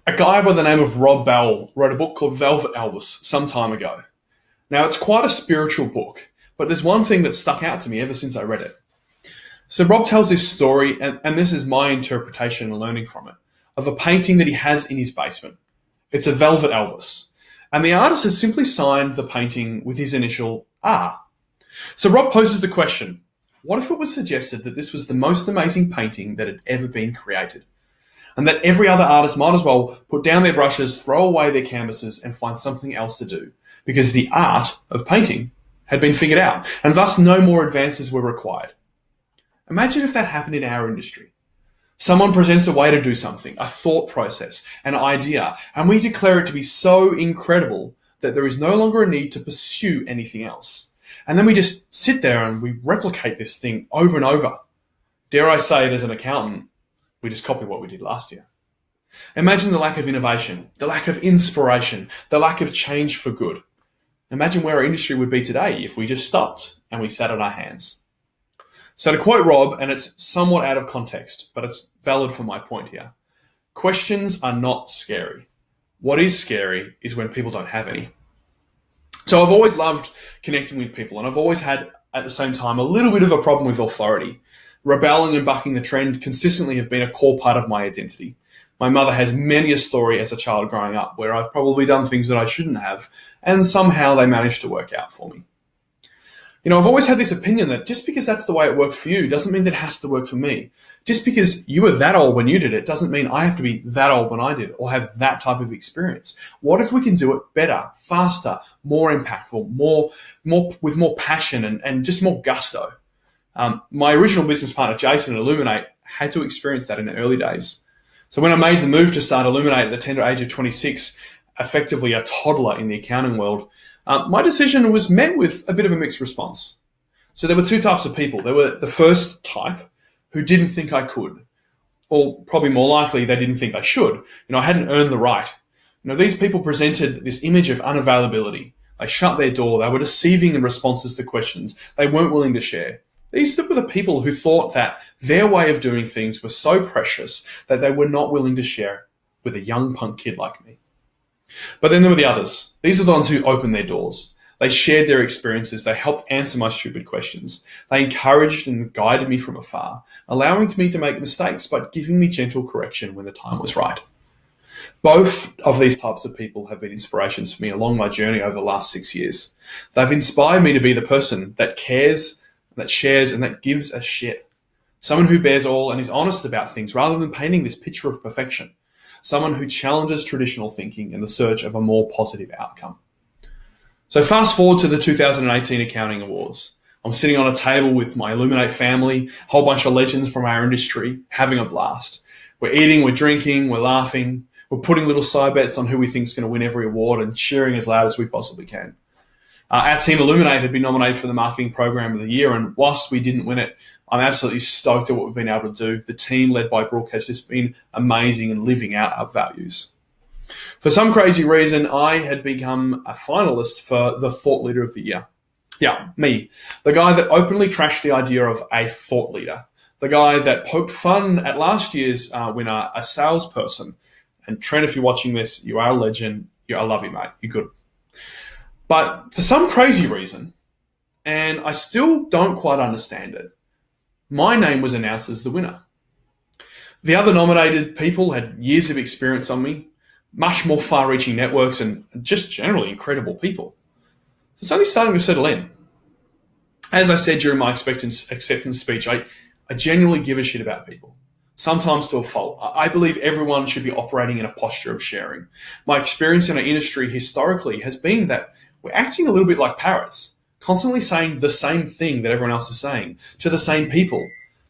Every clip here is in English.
A guy by the name of Rob Bell wrote a book called Velvet Elvis some time ago. Now, it's quite a spiritual book, but there's one thing that stuck out to me ever since I read it. So Rob tells this story, and this is my interpretation and learning from it, of a painting that he has in his basement. It's a Velvet Elvis. And the artist has simply signed the painting with his initial R. So Rob poses the question, what if it was suggested that this was the most amazing painting that had ever been created? And that every other artist might as well put down their brushes, throw away their canvases, and find something else to do, because the art of painting had been figured out, and thus no more advances were required. Imagine if that happened in our industry. Someone presents a way to do something, a thought process, an idea, and we declare it to be so incredible that there is no longer a need to pursue anything else. And then we just sit there and we replicate this thing over and over. Dare I say it as an accountant, we just copy what we did last year. Imagine the lack of innovation, the lack of inspiration, the lack of change for good. Imagine where our industry would be today if we just stopped and we sat on our hands. So to quote Rob, and it's somewhat out of context, but it's valid for my point here, questions are not scary. What is scary is when people don't have any. So I've always loved connecting with people, and I've always had, at the same time, a little bit of a problem with authority. Rebelling and bucking the trend consistently have been a core part of my identity. My mother has many a story as a child growing up where I've probably done things that I shouldn't have, and somehow they managed to work out for me. I've always had this opinion that just because that's the way it worked for you doesn't mean that it has to work for me. Just because you were that old when you did it doesn't mean I have to be that old when I did it or have that type of experience. What if we can do it better, faster, more impactful, more with more passion and just more gusto? My original business partner, Jason, at Illuminate, had to experience that in the early days. So when I made the move to start Illuminate at the tender age of 26, effectively a toddler in the accounting world, my decision was met with a bit of a mixed response. So there were two types of people. There were the first type who didn't think I could, or probably more likely they didn't think I should. I hadn't earned the right. These people presented this image of unavailability. They shut their door. They were deceiving in responses to questions. They weren't willing to share. These were the people who thought that their way of doing things was so precious that they were not willing to share with a young punk kid like me. But then there were the others. These are the ones who opened their doors. They shared their experiences. They helped answer my stupid questions. They encouraged and guided me from afar, allowing me to make mistakes, but giving me gentle correction when the time was right. Both of these types of people have been inspirations for me along my journey over the last 6 years. They've inspired me to be the person that cares, that shares, and that gives a shit. Someone who bears all and is honest about things rather than painting this picture of perfection. Someone who challenges traditional thinking in the search of a more positive outcome. So fast forward to the 2018 Accounting Awards. I'm sitting on a table with my Illuminate family, a whole bunch of legends from our industry, having a blast. We're eating, we're drinking, we're laughing, we're putting little side bets on who we think is going to win every award and cheering as loud as we possibly can. Our team Illuminate had been nominated for the Marketing Program of the Year, and whilst we didn't win it, I'm absolutely stoked at what we've been able to do. The team led by Brooke has just been amazing and living out our values. For some crazy reason, I had become a finalist for the Thought Leader of the Year. Yeah, me. The guy that openly trashed the idea of a thought leader. The guy that poked fun at last year's winner, a salesperson. And Trent, if you're watching this, you are a legend. I love you, mate. You're good. But for some crazy reason, and I still don't quite understand it, my name was announced as the winner. The other nominated people had years of experience on me, much more far-reaching networks, and just generally incredible people. So it's only starting to settle in. As I said during my acceptance speech, I genuinely give a shit about people, sometimes to a fault. I believe everyone should be operating in a posture of sharing. My experience in our industry historically has been that we're acting a little bit like parrots, constantly saying the same thing that everyone else is saying to the same people,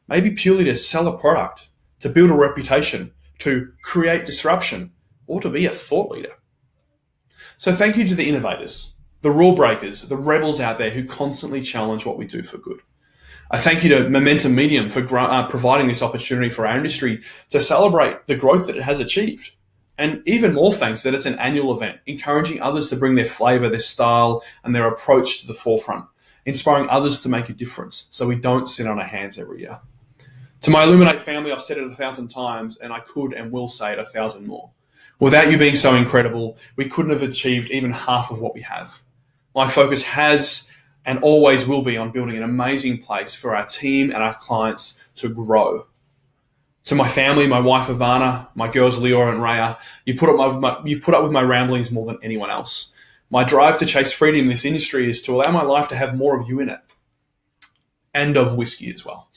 maybe purely to sell a product, to build a reputation, to create disruption, or to be a thought leader. So thank you to the innovators, the rule breakers, the rebels out there who constantly challenge what we do for good. I thank you to Momentum Medium for providing this opportunity for our industry to celebrate the growth that it has achieved. And even more thanks that it's an annual event, encouraging others to bring their flavor, their style, and their approach to the forefront, inspiring others to make a difference so we don't sit on our hands every year. To my Illuminate family, I've said it 1,000 times, and I could and will say it 1,000 more. Without you being so incredible, we couldn't have achieved even half of what we have. My focus has and always will be on building an amazing place for our team and our clients to grow. To my family, my wife Ivana, my girls Leora and Raya, you put up with my ramblings more than anyone else. My drive to chase freedom in this industry is to allow my life to have more of you in it. And of whiskey as well.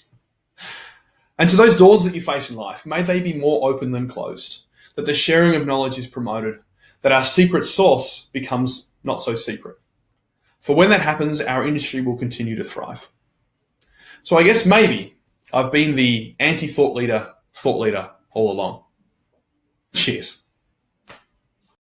And to those doors that you face in life, may they be more open than closed, that the sharing of knowledge is promoted, that our secret sauce becomes not so secret. For when that happens, our industry will continue to thrive. So I guess maybe I've been the anti-thought leader all along. Cheers.